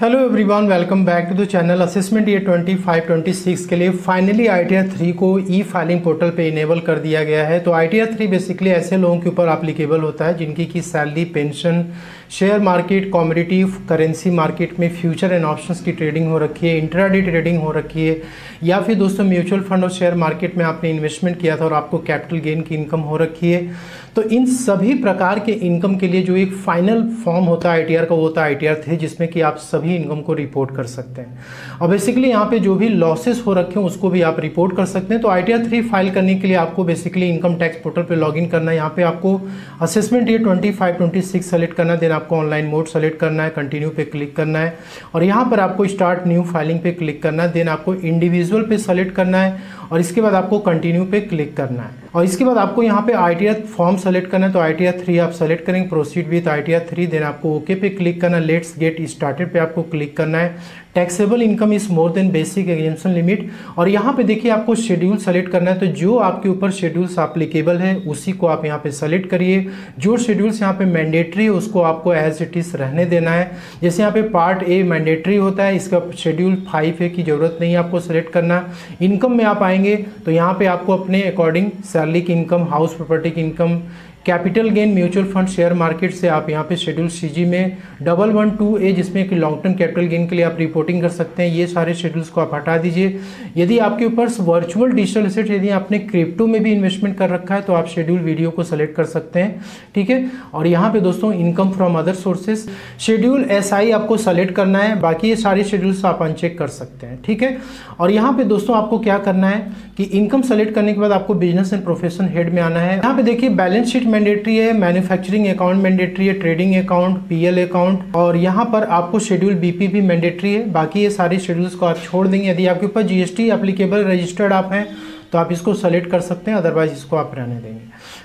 Hello everyone, welcome back to the channel. Assessment year 25-26 के लिए finally ITR 3 को e filing portal पे enable कर दिया गया है। तो ITR 3 बेसिकली ऐसे लोगों के ऊपर एप्लीकेबल होता है जिनकी की salary, pension, share market, commodity, currency market में फ्यूचर एंड ऑप्शंस की ट्रेडिंग हो रखी है, इंट्राडे ट्रेडिंग हो रखी है, या फिर दोस्तों म्यूचुअल फंड और शेयर मार्केट में आपने इन्वेस्टमेंट किया था और आपको कैपिटल गेन की इनकम हो रखी है। तो इन सभी प्रकार के इनकम के लिए जो एक फाइनल फॉर्म होता है ITR का, वो होता है ITR 3, जिसमें कि आप सभी इनकम को रिपोर्ट कर सकते हैं। और बेसिकली यहाँ पे जो भी लॉसेस हो रखे हैं उसको भी आप रिपोर्ट कर सकते हैं। तो ITR 3 फाइल करने के लिए आपको बेसिकली इनकम टैक्स पोर्टल पे लॉगिन करना है। यहाँ पे आपको असेसमेंट ईयर 25-26 सेलेक्ट करना है, देन आपको ऑनलाइन मोड सेलेक्ट करना है, कंटिन्यू पे क्लिक करना है और यहाँ पर आपको स्टार्ट न्यू फाइलिंग पे क्लिक करना है, देन आपको इंडिविजुअल पे सेलेक्ट करना है और इसके बाद आपको कंटिन्यू पे क्लिक करना है और इसके बाद आपको यहाँ पे ITR फॉर्म सेलेक्ट करना है। तो ITR 3 आप सेलेक्ट करेंगे, प्रोसीड विथ ITR 3, देन आपको ओके पे क्लिक करना है, लेट्स गेट स्टार्टेड पे आपको क्लिक करना है। Taxable income is more than basic exemption limit और यहाँ पे देखिए आपको शेड्यूल सेलेक्ट करना है। तो जो आपके ऊपर शेड्यूल्स एप्लीकेबल है उसी को आप यहाँ पे सेलेक्ट करिए। जो शेड्यूल्स यहाँ पे मैंडेटरी है उसको आपको एज इट इज रहने देना है। जैसे यहाँ पे पार्ट ए मैंडेटरी होता है, इसका शेड्यूल 5A की जरूरत नहीं है आपको सेलेक्ट करना। इनकम में आप आएंगे तो यहाँ पे आपको अपने अकॉर्डिंग सैलरी की इनकम, हाउस प्रॉपर्टी की income, capital gain, mutual fund, share market से आप यहाँ पे शेड्यूल CG में 112A जिसमें कि लॉन्ग टर्म कैपिटल गेन के लिए आप रिपोर्टिंग कर सकते हैं, ये सारे शेड्यूल्स को आप हटा दीजिए। यदि आपके ऊपर वर्चुअल डिजिटल एसेट, यदि आपने क्रिप्टो में भी इन्वेस्टमेंट कर रखा है तो आप शेड्यूल वीडियो को सेलेक्ट कर सकते हैं, ठीक है। और यहाँ पे दोस्तों income from other sources, schedule SI आपको सेलेक्ट करना है, बाकी ये सारे शेड्यूल्स आप अनचेक कर सकते हैं, ठीक है। और यहाँ पे दोस्तों आपको क्या करना है कि इनकम सेलेक्ट करने के बाद आपको बिजनेस एंड प्रोफेशन हेड में आना है। यहाँ पे देखिए बैलेंस शीट मैंडेटरी है, मैन्युफैक्चरिंग अकाउंट मैंडेटरी है, ट्रेडिंग अकाउंट, PL अकाउंट और यहाँ पर आपको शेड्यूल BP भी मैंडेटरी है। बाकी ये सारे शेड्यूल्स को आप छोड़ देंगे। यदि आपके ऊपर GST एप्लीकेबल रजिस्टर्ड आप हैं तो आप इसको सेलेक्ट कर सकते हैं, अदरवाइज इसको आप रहने देंगे,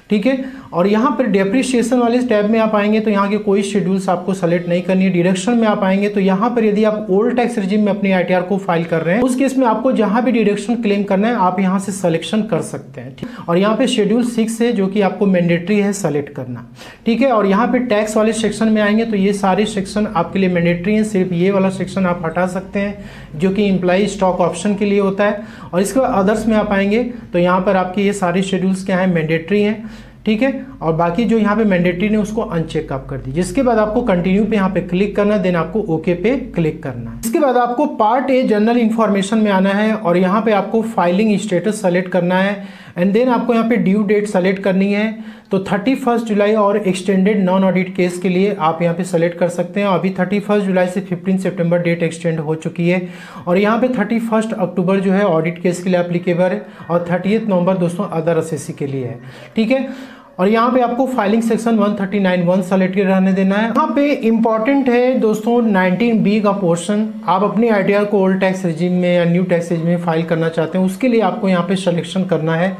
ठीक है। और यहाँ पर डेप्रिसिएशन वाले टैब में आप आएंगे तो यहाँ के कोई शेड्यूल्स आपको सेलेक्ट नहीं करनी है। डिडक्शन में आप आएंगे तो यहाँ पर यदि आप ओल्ड टैक्स रिजिम में अपनी ITR को फाइल कर रहे हैं उस केस में आपको जहाँ भी डिडक्शन क्लेम करना है आप यहाँ से सिलेक्शन कर सकते हैं, ठीक। और यहाँ पे शेड्यूल 6 है जो कि आपको मैंडेटरी है सेलेक्ट करना, ठीक है। और यहाँ पे टैक्स वाले सेक्शन में आएंगे तो ये सारे सेक्शन आपके लिए मैंडेटरी हैं, सिर्फ ये वाला सेक्शन आप हटा सकते हैं जो कि एम्प्लॉय स्टॉक ऑप्शन के लिए होता है। और इसके बाद अदर्स में आप आएंगे तो यहाँ पर आपके ये सारे शेड्यूल्स क्या हैं, मैंडेटरी हैं, ठीक है। और बाकी जो यहाँ पे मैंडेटरी ने उसको अनचेक आप कर दीजिए। जिसके बाद आपको कंटिन्यू पे यहाँ पे क्लिक करना है, देन आपको ओके पे क्लिक करना है। इसके बाद आपको पार्ट ए जनरल इंफॉर्मेशन में आना है और यहाँ पे आपको फाइलिंग स्टेटस सेलेक्ट करना है एंड देन आपको यहाँ पे ड्यू डेट सेलेक्ट करनी है। तो 31 जुलाई और एक्सटेंडेड नॉन ऑडिट केस के लिए आप यहाँ पे सेलेक्ट कर सकते हैं। अभी 31 जुलाई से 15 सितंबर डेट एक्सटेंड हो चुकी है और यहाँ पे 31 अक्टूबर जो है ऑडिट केस के लिए एप्लीकेबल है और 30 नवंबर दोस्तों अदर असेसी के लिए है, ठीक है। और यहाँ पे आपको फाइलिंग सेक्शन 139(1) सेलेक्ट रहने देना है। यहाँ पे इंपॉर्टेंट है दोस्तों 19B का पोर्शन। आप अपनी ITR को ओल्ड टैक्स रिजिम में या न्यू टैक्स रिजिम में फाइल करना चाहते हैं, उसके लिए आपको यहाँ पे सिलेक्शन करना है।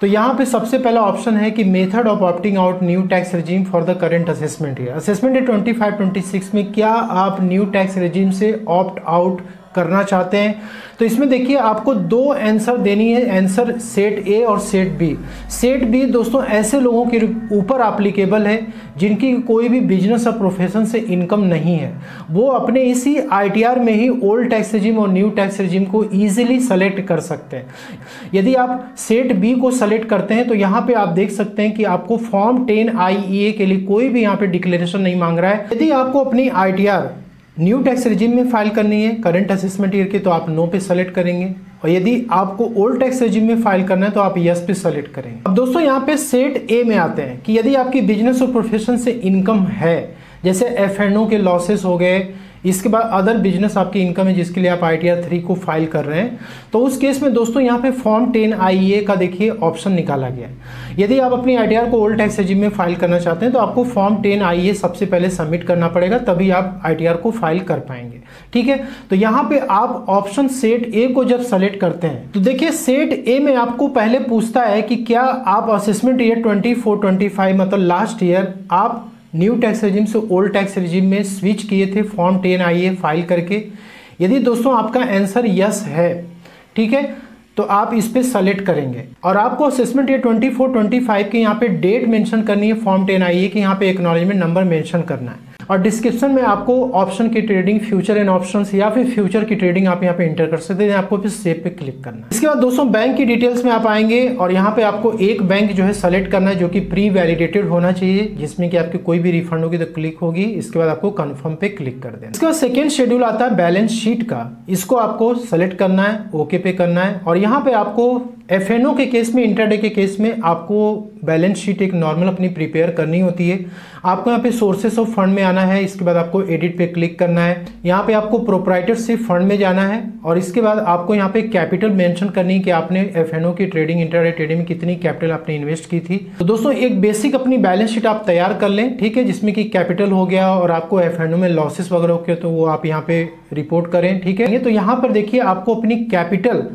तो यहाँ पे सबसे पहला ऑप्शन है कि method of opting out new tax regime for the current assessment year. Assessment year 25-26 में क्या आप न्यू टैक्स रिजिम से ऑप्ट आउट करना चाहते हैं? तो इसमें देखिए आपको दो आंसर देनी है, आंसर सेट A और सेट B। सेट B दोस्तों ऐसे लोगों के ऊपर एप्लीकेबल है जिनकी कोई भी बिजनेस और प्रोफेशन से इनकम नहीं है, वो अपने इसी ITR में ही ओल्ड टैक्स रिजिम और न्यू टैक्स रिजिम को इजीली सेलेक्ट कर सकते हैं। यदि आप सेट B को सेलेक्ट करते हैं तो यहाँ पे आप देख सकते हैं कि आपको फॉर्म 10 IEA के लिए कोई भी यहाँ पे डिक्लेरेशन नहीं मांग रहा है। यदि आपको अपनी ITR न्यू टैक्स रिजिम में फाइल करनी है करंट असेसमेंट ईयर के तो आप नो पे सेलेक्ट करेंगे और यदि आपको ओल्ड टैक्स रिजिम में फाइल करना है तो आप यस पे सेलेक्ट करेंगे। अब दोस्तों यहाँ पे सेट A में आते हैं कि यदि आपकी बिजनेस और प्रोफेशन से इनकम है, जैसे F&O के लॉसेस हो गए, इसके बाद अदर बिजनेस आपकी इनकम है जिसके लिए आप ITR 3 को फाइल कर रहे हैं, तो उस केस में दोस्तों यहाँ पे फॉर्म 10 IEA का देखिए ऑप्शन निकाला गया है। यदि आप अपनी ITR को ओल्ड टैक्स रिजिम में फाइल करना चाहते हैं तो आपको फॉर्म 10 IEA सबसे पहले सबमिट करना पड़ेगा, तभी आप ITR को फाइल कर पाएंगे, ठीक है। तो यहाँ पे आप ऑप्शन सेट A को जब सेलेक्ट करते हैं तो देखिए सेट A में आपको पहले पूछता है कि क्या आप असेसमेंट ईयर 24-25 मतलब लास्ट ईयर आप न्यू टैक्स रिजिम से ओल्ड टैक्स रिजिम में स्विच किए थे फॉर्म 10 IEA फाइल करके। यदि दोस्तों आपका आंसर यस है, ठीक है, तो आप इस पे सेलेक्ट करेंगे और आपको असेसमेंट ईयर 24-25 के यहाँ पे डेट मेंशन करनी है फॉर्म 10 IEA की, यहाँ पे एक्नॉलेजमेंट नंबर मेंशन करना है। और डिस्क्रिप्शन में आपको ऑप्शन की ट्रेडिंग, फ्यूचर एंड ऑप्शंस या फिर फ्यूचर की ट्रेडिंग आप यहाँ पे इंटर कर सकते हैं। आपको फिर सेव पे क्लिक करना है। इसके बाद दोस्तों बैंक की डिटेल्स में आप आएंगे और यहाँ पे आपको एक बैंक जो है सेलेक्ट करना है जो कि प्री वैलिडेटेड होना चाहिए, जिसमें कि आपकी कोई भी रिफंड होगी तो क्लिक होगी। इसके बाद आपको कंफर्म पे क्लिक कर देना। इसके बाद सेकेंड शेड्यूल आता है बैलेंस शीट का, इसको आपको सेलेक्ट करना है, ओके पे करना है। और यहाँ पे आपको एफएनओ के केस में, इंटरडे के केस में आपको बैलेंस शीट एक नॉर्मल अपनी प्रिपेयर करनी होती है। आपको यहाँ पे सोर्सेस ऑफ फंड में आना है, इसके बाद आपको एडिट पे क्लिक करना है। यहाँ पे आपको प्रोप्राइटरशिप फंड में जाना है और इसके बाद आपको यहाँ पे कैपिटल मेंशन करनी है कि आपने एफएनओ की ट्रेडिंग, इंटरडे ट्रेडिंग में कितनी कैपिटल आपने इन्वेस्ट की थी। तो दोस्तों एक बेसिक अपनी बैलेंस शीट आप तैयार कर लें, ठीक है, जिसमें कि कैपिटल हो गया और आपको एफएनओ में लॉसेस वगैरह हो गए तो वो आप यहाँ पे रिपोर्ट करें, ठीक है। तो यहाँ पर देखिए आपको अपनी कैपिटल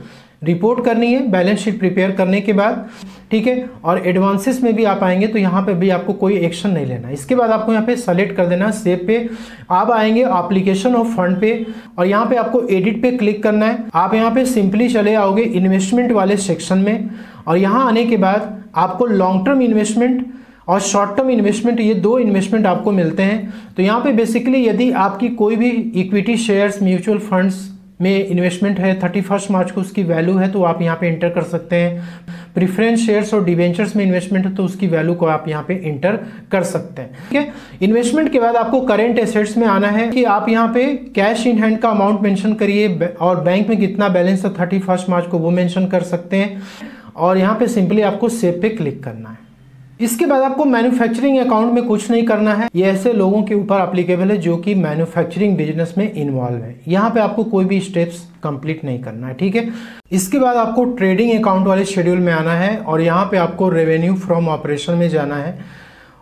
रिपोर्ट करनी है बैलेंस शीट प्रिपेयर करने के बाद, ठीक है। और एडवांसेस में भी आप आएंगे तो यहाँ पे भी आपको कोई एक्शन नहीं लेना। इसके बाद आपको यहाँ पे सेलेक्ट कर देना सेव पे। आप आएंगे एप्लीकेशन ऑफ फंड पे और यहाँ पे आपको एडिट पे क्लिक करना है। आप यहाँ पे सिंपली चले आओगे इन्वेस्टमेंट वाले सेक्शन में और यहाँ आने के बाद आपको लॉन्ग टर्म इन्वेस्टमेंट और शॉर्ट टर्म इन्वेस्टमेंट, ये दो इन्वेस्टमेंट आपको मिलते हैं। तो यहाँ पे बेसिकली यदि आपकी कोई भी इक्विटी शेयर्स, म्यूचुअल फंड्स में इन्वेस्टमेंट है 31 मार्च को उसकी वैल्यू है तो आप यहाँ पे इंटर कर सकते हैं। प्रीफरेंस शेयर्स और डिवेंचर्स में इन्वेस्टमेंट है तो उसकी वैल्यू को आप यहाँ पे इंटर कर सकते हैं, ठीक है। इन्वेस्टमेंट के बाद आपको करेंट एसेट्स में आना है कि आप यहाँ पे कैश इन हैंड का अमाउंट मेंशन करिए और बैंक में कितना बैलेंस है 31 मार्च को वो मेंशन कर सकते हैं और यहाँ पे सिंपली आपको सेव पे क्लिक करना है। इसके बाद आपको मैन्युफैक्चरिंग अकाउंट में कुछ नहीं करना है, ये ऐसे लोगों के ऊपर एप्लीकेबल है जो कि मैन्युफैक्चरिंग बिजनेस में इन्वॉल्व है। यहाँ पे आपको कोई भी स्टेप्स कंप्लीट नहीं करना है, ठीक है। इसके बाद आपको ट्रेडिंग अकाउंट वाले शेड्यूल में आना है और यहाँ पे आपको रेवेन्यू फ्रॉम ऑपरेशन में जाना है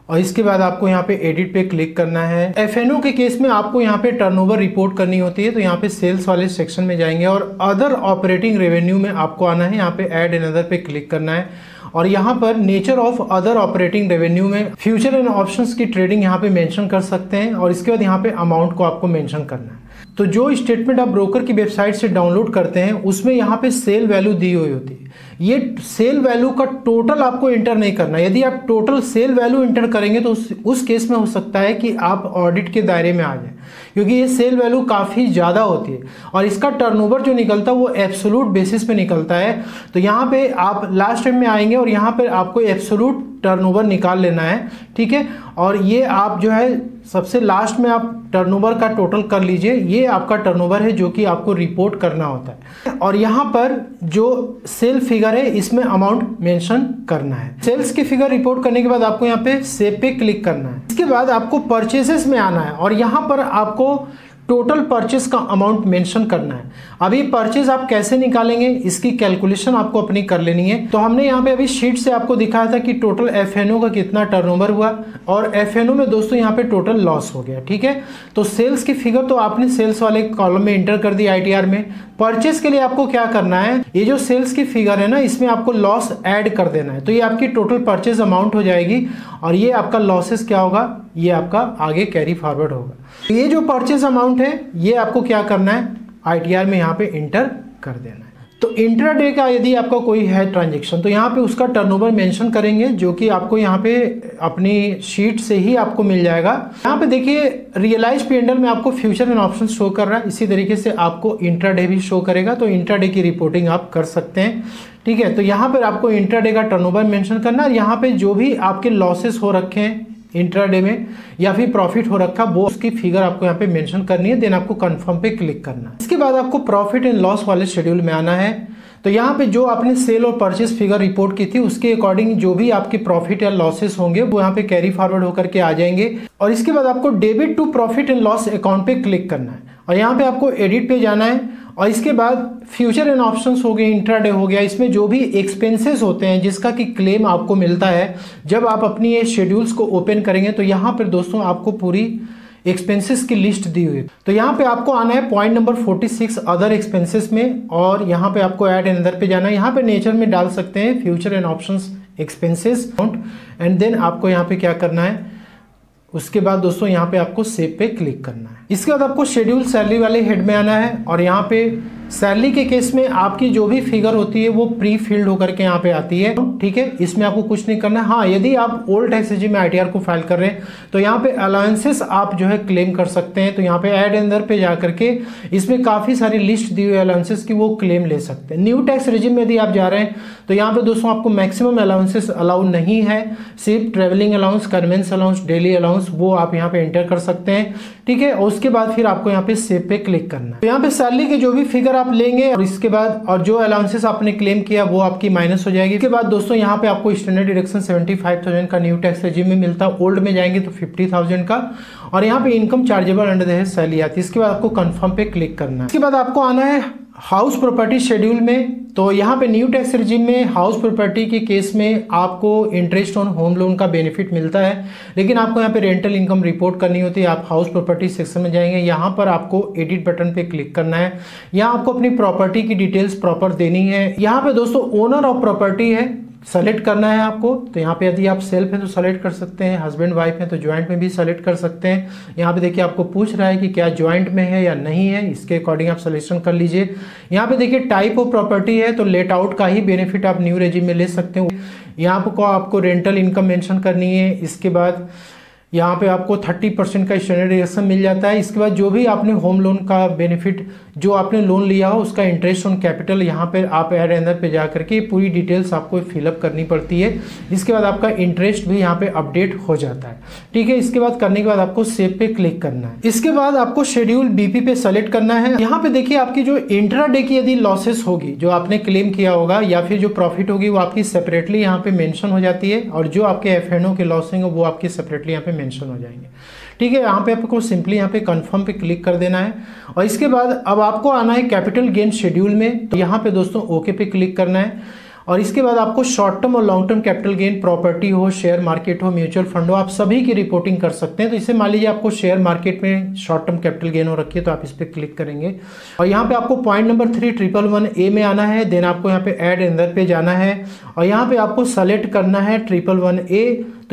और इसके बाद आपको यहाँ पे एडिट पे क्लिक करना है। एफएनओ के केस में आपको यहाँ पे टर्नओवर रिपोर्ट करनी होती है तो यहाँ पे सेल्स वाले सेक्शन में जाएंगे और अदर ऑपरेटिंग रेवेन्यू में आपको आना है। यहाँ पे ऐड अनदर पे क्लिक करना है और यहाँ पर nature of other operating revenue में फ्यूचर एंड ऑप्शंस की ट्रेडिंग यहाँ पे मेंशन कर सकते हैं और इसके बाद यहाँ पे अमाउंट को आपको मेंशन करना है। तो जो स्टेटमेंट आप ब्रोकर की वेबसाइट से डाउनलोड करते हैं उसमें यहाँ पे सेल वैल्यू दी हुई होती है। ये सेल वैल्यू का टोटल आपको इंटर नहीं करना। यदि आप टोटल सेल वैल्यू इंटर करेंगे तो उस केस में हो सकता है कि आप ऑडिट के दायरे में आ जाए, क्योंकि ये सेल वैल्यू काफ़ी ज़्यादा होती है और इसका टर्नओवर जो निकलता है वो एब्सोल्यूट बेसिस पे निकलता है। तो यहाँ पे आप लास्ट टाइम में आएंगे और यहाँ पे आपको एब्सोल्यूट टर्नओवर निकाल लेना है, ठीक है। और ये आप जो है सबसे लास्ट में आप टर्नओवर का टोटल कर लीजिए, ये आपका टर्नओवर है जो कि आपको रिपोर्ट करना होता है। और यहाँ पर जो सेल फिगर है इसमें अमाउंट मेंशन करना है। सेल्स की फिगर रिपोर्ट करने के बाद आपको यहाँ पे सेव पे क्लिक करना है। इसके बाद आपको परचेसेस में आना है और यहाँ पर आपको टोटल परचेस का अमाउंट मेंशन करना है। अभी परचेज आप कैसे निकालेंगे इसकी कैलकुलेशन आपको अपनी कर लेनी है। तो हमने यहाँ पे अभी शीट से आपको दिखाया था कि टोटल एफएनओ का कितना टर्नओवर हुआ और एफएनओ में दोस्तों यहाँ पे टोटल लॉस हो गया, ठीक है। तो सेल्स की फिगर तो आपने सेल्स वाले कॉलम में इंटर कर दी आईटीआर में। परचेज के लिए आपको क्या करना है, ये जो सेल्स की फिगर है ना इसमें आपको लॉस ऐड कर देना है। तो ये आपकी टोटल परचेज अमाउंट हो जाएगी और ये आपका लॉसेस क्या होगा, ये आपका आगे कैरी फॉरवर्ड होगा। ये जो परचेज अमाउंट है ये आपको क्या करना है, आईटीआर में यहाँ पे इंटर कर देना है। तो इंट्राडे का यदि आपका कोई है ट्रांजेक्शन तो यहाँ पे उसका टर्नओवर मेंशन करेंगे जो कि आपको यहाँ पे अपनी शीट से ही आपको मिल जाएगा। यहाँ पे देखिए रियलाइज P&L में आपको फ्यूचर एंड ऑप्शन शो कर रहा है, इसी तरीके से आपको इंट्राडे भी शो करेगा। तो इंट्राडे की रिपोर्टिंग आप कर सकते हैं, ठीक है। तो यहाँ पर आपको इंट्राडे का टर्नओवर मेंशन करना है। यहाँ पे जो भी आपके लॉसेस हो रखे हैं इंट्राडे में या फिर प्रॉफिट हो रखा वो उसकी फिगर आपको यहाँ पे मेंशन करनी है। देन आपको कंफर्म पे क्लिक करना है। इसके बाद आपको प्रॉफिट एंड लॉस वाले शेड्यूल में आना है। तो यहाँ पे जो आपने सेल और परचेस फिगर रिपोर्ट की थी उसके अकॉर्डिंग जो भी आपके प्रॉफिट या लॉसेस होंगे वो यहाँ पे कैरी फॉरवर्ड होकर के आ जाएंगे। और इसके बाद आपको debit to profit and loss account पे क्लिक करना है और यहाँ पे आपको एडिट पे जाना है। और इसके बाद फ्यूचर एंड ऑप्शंस हो गए, इंट्राडे हो गया, इसमें जो भी एक्सपेंसेस होते हैं जिसका कि क्लेम आपको मिलता है जब आप अपनी ये शेड्यूल्स को ओपन करेंगे तो यहाँ पर दोस्तों आपको पूरी एक्सपेंसेस की लिस्ट दी हुई है। तो यहाँ पे आपको आना है पॉइंट नंबर 46 अदर एक्सपेंसेस में और यहाँ पे आपको ऐड अनदर पे जाना है। यहाँ पे नेचर में डाल सकते हैं future and options expenses and then आपको यहाँ पे क्या करना है, उसके बाद दोस्तों यहाँ पे आपको सेव पे क्लिक करना है। इसके बाद आपको शेड्यूल सैलरी वाले हेड में आना है और यहाँ पे सैलरी के केस में आपकी जो भी फिगर होती है वो प्री फिल्ड होकर के यहाँ पे आती है, ठीक है, इसमें आपको कुछ नहीं करना है। हाँ, यदि आप ओल्ड टैक्स रेजिम में आईटीआर को फाइल कर रहे हैं तो यहाँ पे अलाउंसेस आप जो है क्लेम कर सकते हैं। तो यहाँ पे ऐड अंदर पे जा करके इसमें काफ़ी सारी लिस्ट दी हुई अलाउंसेस की वो क्लेम ले सकते हैं। न्यू टैक्स रेजिम में यदि आप जा रहे हैं तो यहाँ पे दोस्तों आपको मैक्सिमम अलाउंसेस अलाउ नहीं है, सिर्फ travelling allowance, convince allowance, daily allowance वो आप यहाँ पे एंटर कर सकते हैं, ठीक है। और उसके बाद फिर आपको यहाँ पे सेव पे क्लिक करना है। तो यहाँ पे सैलरी के जो भी फिगर आप लेंगे और इसके बाद और जो अलाउंसेस आपने क्लेम किया वो आपकी माइनस हो जाएगी। इसके बाद दोस्तों यहाँ पे आपको स्टैंडर्ड डिडक्शन 75,000 का न्यू टैक्स रेजिम में मिलता है, ओल्ड में जाएंगे तो 50,000 का, और यहाँ पे income chargeable under the salary आती है। इसके बाद आपको कंफर्म पे क्लिक करना है। इसके बाद आपको आना है हाउस प्रॉपर्टी शेड्यूल में। तो यहाँ पे न्यू टैक्स रेजिम में हाउस प्रॉपर्टी के केस में आपको इंटरेस्ट ऑन होम लोन का बेनिफिट मिलता है, लेकिन आपको यहाँ पे रेंटल इनकम रिपोर्ट करनी होती है। आप हाउस प्रॉपर्टी सेक्शन में जाएंगे, यहाँ पर आपको एडिट बटन पे क्लिक करना है। यहाँ आपको अपनी प्रॉपर्टी की डिटेल्स प्रॉपर देनी है। यहाँ पे दोस्तों ओनर ऑफ प्रॉपर्टी है, सेलेक्ट करना है आपको। तो यहाँ पे यदि आप सेल्फ हैं तो सेलेक्ट कर सकते हैं, हस्बैंड वाइफ हैं तो ज्वाइंट में भी सेलेक्ट कर सकते हैं। यहाँ पे देखिए आपको पूछ रहा है कि क्या ज्वाइंट में है या नहीं है, इसके अकॉर्डिंग आप सिलेक्शन कर लीजिए। यहाँ पे देखिए टाइप ऑफ प्रॉपर्टी है तो लेट आउट का ही बेनिफिट आप न्यू रेजिम में ले सकते हो। यहाँ पर आपको रेंटल इनकम मेंशन करनी है। इसके बाद यहाँ पे आपको 30% का स्टैंडर्ड डिडक्शन मिल जाता है। इसके बाद जो भी आपने होम लोन का बेनिफिट जो आपने लोन लिया हो उसका इंटरेस्ट ऑन कैपिटल यहाँ पे आप ऐड अंदर पे जा करके पूरी डिटेल्स आपको फिलअप करनी पड़ती है। इसके बाद आपका इंटरेस्ट भी यहाँ पे अपडेट हो जाता है, ठीक है। इसके बाद करने के बाद आपको सेव पे क्लिक करना है। इसके बाद आपको शेड्यूल बीपी पे सेलेक्ट करना है। यहाँ पे देखिए आपकी जो इंट्राडे की यदि लॉसेस होगी जो आपने क्लेम किया होगा या फिर जो प्रॉफिट होगी वो आपकी सेपरेटली यहाँ पे मेंशन हो जाती है, और जो आपके एफएनओ के लॉस होंगे वो आपके सेपरेटली यहाँ पे मेंशन हो जाएंगे, ठीक है। यहाँ पे आपको सिंपली यहाँ पे कंफर्म पे क्लिक कर देना है। और इसके बाद अब आपको आना है कैपिटल गेन शेड्यूल में। तो यहाँ पे दोस्तों ओके पे क्लिक करना है। और इसके बाद आपको शॉर्ट टर्म और long term capital gain, property हो, शेयर मार्केट हो, म्यूचुअल फंड हो, आप सभी की रिपोर्टिंग कर सकते हैं। तो इसे मान लीजिए आपको शेयर मार्केट में शॉर्ट टर्म कैपिटल गेन हो रखी है तो आप इस पर क्लिक करेंगे। और यहाँ पे आपको पॉइंट नंबर 311A में आना है। देन आपको यहाँ पे ऐड अंदर पे जाना है और यहाँ पे आपको सेलेक्ट करना है 311A।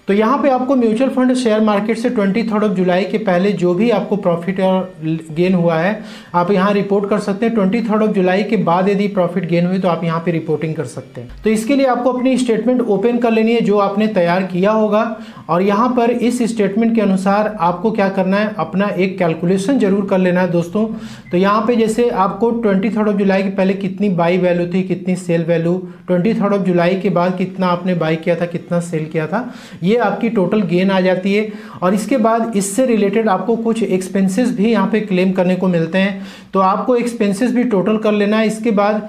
तो यहाँ पे आपको म्यूचुअल फंड शेयर मार्केट से 23 जुलाई के पहले जो भी आपको प्रॉफिट और गेन हुआ है आप यहाँ रिपोर्ट कर सकते हैं। 23 जुलाई के बाद यदि प्रॉफिट गेन हुई तो आप यहाँ पे रिपोर्टिंग कर सकते हैं। तो इसके लिए आपको अपनी स्टेटमेंट ओपन कर लेनी है जो आपने तैयार किया होगा, और यहाँ पर इस स्टेटमेंट के अनुसार आपको क्या करना है, अपना एक कैलकुलेशन जरूर कर लेना है दोस्तों। तो यहाँ पे जैसे आपको 23 जुलाई के पहले कितनी बाई वैल्यू थी, कितनी सेल वैल्यू, 23 जुलाई के बाद कितना आपने बाई किया था, कितना सेल किया था, ये आपकी टोटल गेन आ जाती है। और इसके बाद इससे रिलेटेड आपको कुछ एक्सपेंसेस भी यहाँ पे क्लेम करने को मिलते हैं, तो आपको एक्सपेंसेस भी टोटल कर लेना है। इसके बाद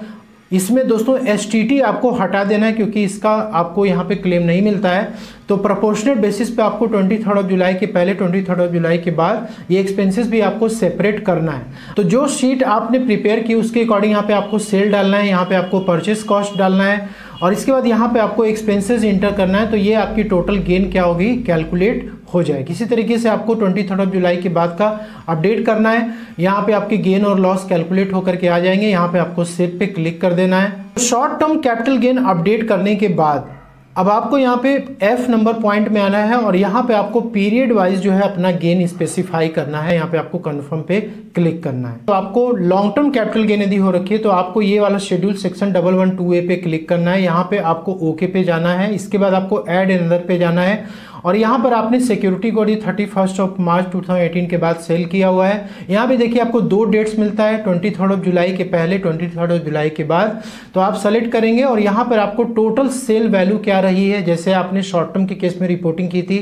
इसमें दोस्तों STT आपको हटा देना है क्योंकि इसका आपको यहाँ पे क्लेम नहीं मिलता है। तो प्रोपोर्शनेट बेसिस पे आपको 23 जुलाई के पहले, 23 जुलाई के बाद ये एक्सपेंसेस भी आपको सेपरेट करना है। तो जो शीट आपने प्रिपेयर की उसके अकॉर्डिंग यहाँ पे आपको सेल डालना है, यहाँ पे आपको परचेस कॉस्ट डालना है, और इसके बाद यहाँ पे आपको एक्सपेंसेस इंटर करना है। तो ये आपकी टोटल गेन क्या होगी, कैलकुलेट हो जाएगी। इसी तरीके से आपको 23 जुलाई के बाद का अपडेट करना है। यहाँ पे आपके गेन और लॉस कैलकुलेट होकर के आ जाएंगे। यहाँ पे आपको सेव पे क्लिक कर देना है। Short term capital gain update करने के बाद अब आपको यहाँ पे F नंबर पॉइंट में आना है और यहाँ पे आपको पीरियड वाइज जो है अपना गेन स्पेसिफाई करना है। यहाँ पे आपको कंफर्म पे क्लिक करना है। तो आपको लॉन्ग टर्म कैपिटल गेन यदि हो रखी है तो आपको ये वाला शेड्यूल सेक्शन 112A पे क्लिक करना है। यहाँ पे आपको ओके पे जाना है। इसके बाद आपको ऐड अंदर पे जाना है और यहाँ पर आपने सिक्योरिटी कोड 31 मार्च 2018 के बाद सेल किया हुआ है। यहाँ पे देखिए आपको दो डेट्स मिलता है, 23 जुलाई के पहले, 23 जुलाई के बाद। तो आप सेलेक्ट करेंगे और यहाँ पर आपको टोटल सेल वैल्यू क्या रही है, जैसे आपने शॉर्ट टर्म के केस में रिपोर्टिंग की थी,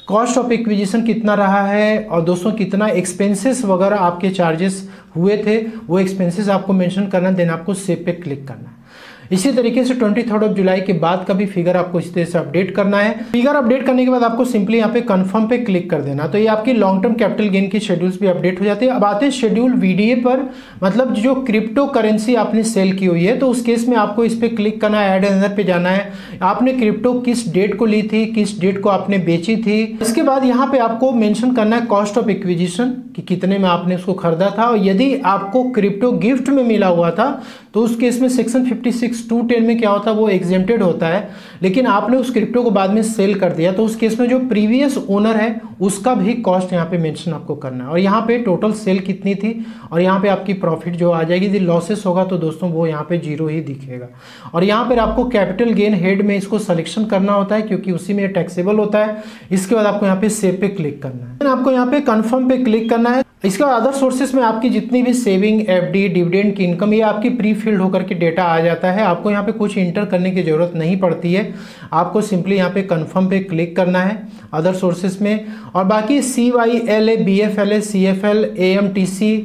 कॉस्ट ऑफ एक्विजिशन कितना रहा है और दोस्तों कितना एक्सपेंसेस वगैरह आपके चार्जेस हुए थे वो एक्सपेंसेस आपको मेंशन करना, देन आपको सेव पे क्लिक करना है। इसी तरीके से 23 जुलाई के बाद का भी फिगर आपको इस तरह से अपडेट करना है। फिगर अपडेट करने के बाद आपको सिंपली यहाँ पे कंफर्म पे क्लिक कर देना। तो ये आपकी लॉन्ग टर्म कैपिटल गेन की शेड्यूल्स भी अपडेट हो जाती है। अब आते हैं शेड्यूल VDA पर, मतलब जो क्रिप्टो करेंसी आपने सेल की हुई है तो उस केस में आपको इस पर क्लिक करना है, ऐड अंदर पे जाना है। आपने क्रिप्टो किस डेट को ली थी, किस डेट को आपने बेची थी। इसके बाद यहाँ पे आपको मेंशन करना है कॉस्ट ऑफ एक्विजिशन कि कितने में आपने उसको खरीदा था, और यदि आपको क्रिप्टो गिफ्ट में मिला हुआ था तो उस केस में सेक्शन 56 6210 में क्या होता है, वो एग्जेम्प्टेड होता है, लेकिन आपने उस क्रिप्टो को बाद में सेल कर दिया, तो उस केस में जो प्रीवियस ओनर है उसका भी कॉस्ट यहाँ पे मेंशन आपको करना है। और यहाँ पे टोटल सेल कितनी थी और यहाँ पे आपकी प्रॉफिट जो आ जाएगी। यदि लॉसेस होगा तो दोस्तों वो यहाँ पे 0 ही दिखेगा। और यहाँ पर आपको कैपिटल गेन हेड में इसको सिलेक्शन करना होता है क्योंकि उसी में टैक्सेबल होता है। इसके बाद आपको यहाँ पे सेव पे क्लिक करना है, आपको यहाँ पे कन्फर्म पे क्लिक करना है। इसके बाद अदर सोर्सेस में आपकी जितनी भी सेविंग, एफडी, डिविडेंड की इनकम, ये आपकी प्री फिल्ड होकर के डेटा आ जाता है। आपको यहाँ पे कुछ इंटर करने की जरूरत नहीं पड़ती है, आपको सिंपली यहाँ पे कंफर्म पे क्लिक करना है अदर सोर्सेस में। और बाकी CYLA, BFLA, CFL, AMTC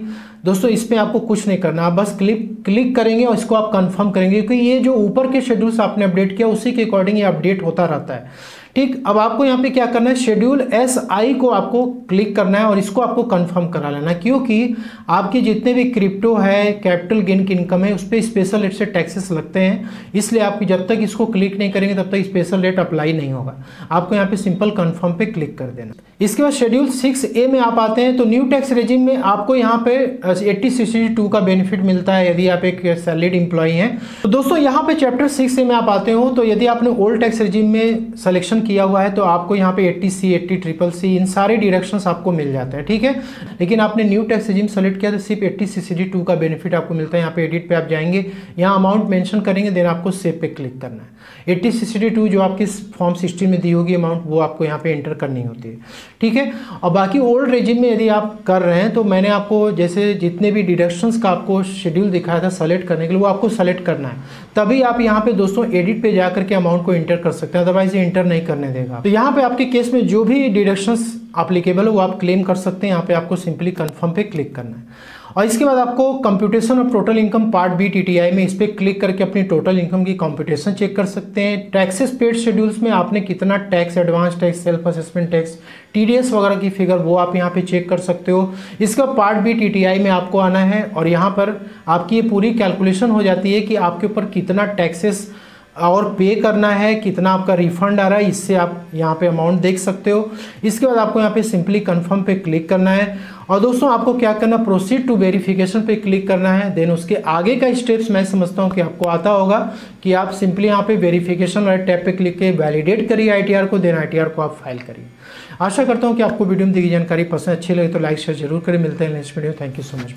दोस्तों इसमें आपको कुछ नहीं करना, आप बस क्लिक करेंगे और इसको आप कंफर्म करेंगे क्योंकि ये जो ऊपर के शेड्यूल्स आपने अपडेट किया उसी के अकॉर्डिंग ये अपडेट होता रहता है। ठीक, अब आपको यहाँ पे क्या करना है, शेड्यूल SI को आपको क्लिक करना है और इसको आपको कंफर्म करा लेना, क्योंकि आपके जितने भी क्रिप्टो है, कैपिटल गेन की इनकम है, उस पर स्पेशल रेट से टैक्सेस लगते हैं। इसलिए आप जब तक इसको क्लिक नहीं करेंगे तब तक स्पेशल रेट अप्लाई नहीं होगा। आपको यहाँ पे सिंपल कंफर्म पे क्लिक कर देना। इसके बाद शेड्यूल 6A में आप आते हैं तो न्यू टैक्स रेजिम में आपको यहाँ पे 80/62 का बेनिफिट मिलता है यदि आप एक सैलरीड एम्प्लॉई हैं। तो दोस्तों यहाँ पे चैप्टर 6A में आप आते हो तो यदि आपने ओल्ड टैक्स रेजिम में सिलेक्शन किया हुआ है तो आपको यहाँ पे 80C, 80CCC इन सारे डिडक्शंस आपको मिल जाते हैं, ठीक है। लेकिन आपने न्यू टैक्स रेजिम सेलेक्ट किया तो सिर्फ 80CCD2 का बेनिफिट आपको मिलता है। यहाँ पे एडिट पे आप जाएंगे, यहाँ अमाउंट मेंशन करेंगे, देन आपको सेव पे क्लिक करना है। 80CCD2 जो आपकी फॉर्म 16 में दी होगी अमाउंट, वो आपको यहाँ पे एंटर करनी होती है, ठीक है। और बाकी ओल्ड रेजिम में यदि आप कर रहे हैं तो मैंने आपको जैसे जितने भी डिडक्शंस का आपको शेड्यूल दिखाया था सेलेक्ट करने के लिए, वो आपको सेलेक्ट करना है, तभी आप यहाँ पे दोस्तों एडिट पे जाकर के अमाउंट को इंटर कर सकते हैं, अदरवाइज ये इंटर नहीं करने देगा। तो यहाँ पे आपके केस में जो भी डिडक्शंस एप्लीकेबल है वो आप क्लेम कर सकते हैं। यहाँ पे आपको सिंपली कंफर्म पे क्लिक करना है और इसके बाद आपको computation of total income part B TTI में इस पर क्लिक करके अपनी टोटल इनकम की कंप्यूटेशन चेक कर सकते हैं। टैक्सेस पेड शेड्यूल्स में आपने कितना tax, advance tax, self assessment tax, TDS वगैरह की फिगर वो आप यहाँ पे चेक कर सकते हो। इसका पार्ट बी TTI में आपको आना है और यहाँ पर आपकी ये पूरी कैलकुलेशन हो जाती है कि आपके ऊपर कितना टैक्सेस और पे करना है, कितना आपका रिफंड आ रहा है, इससे आप यहाँ पे अमाउंट देख सकते हो। इसके बाद आपको यहाँ पे सिंपली कंफर्म पे क्लिक करना है और दोस्तों आपको क्या करना, प्रोसीड टू वेरिफिकेशन पे क्लिक करना है। देन उसके आगे का स्टेप्स मैं समझता हूँ कि आपको आता होगा कि आप सिंपली यहाँ पे वेरिफिकेशन वाले टैब पे क्लिक के वैलिडेट करिए ITR को, देन ITR को आप फाइल करिए। आशा करता हूँ कि आपको वीडियो में दी गई जानकारी पसंद अच्छी लगे तो लाइक शेयर जरूर करें। मिलते हैं next video. Thank you so much.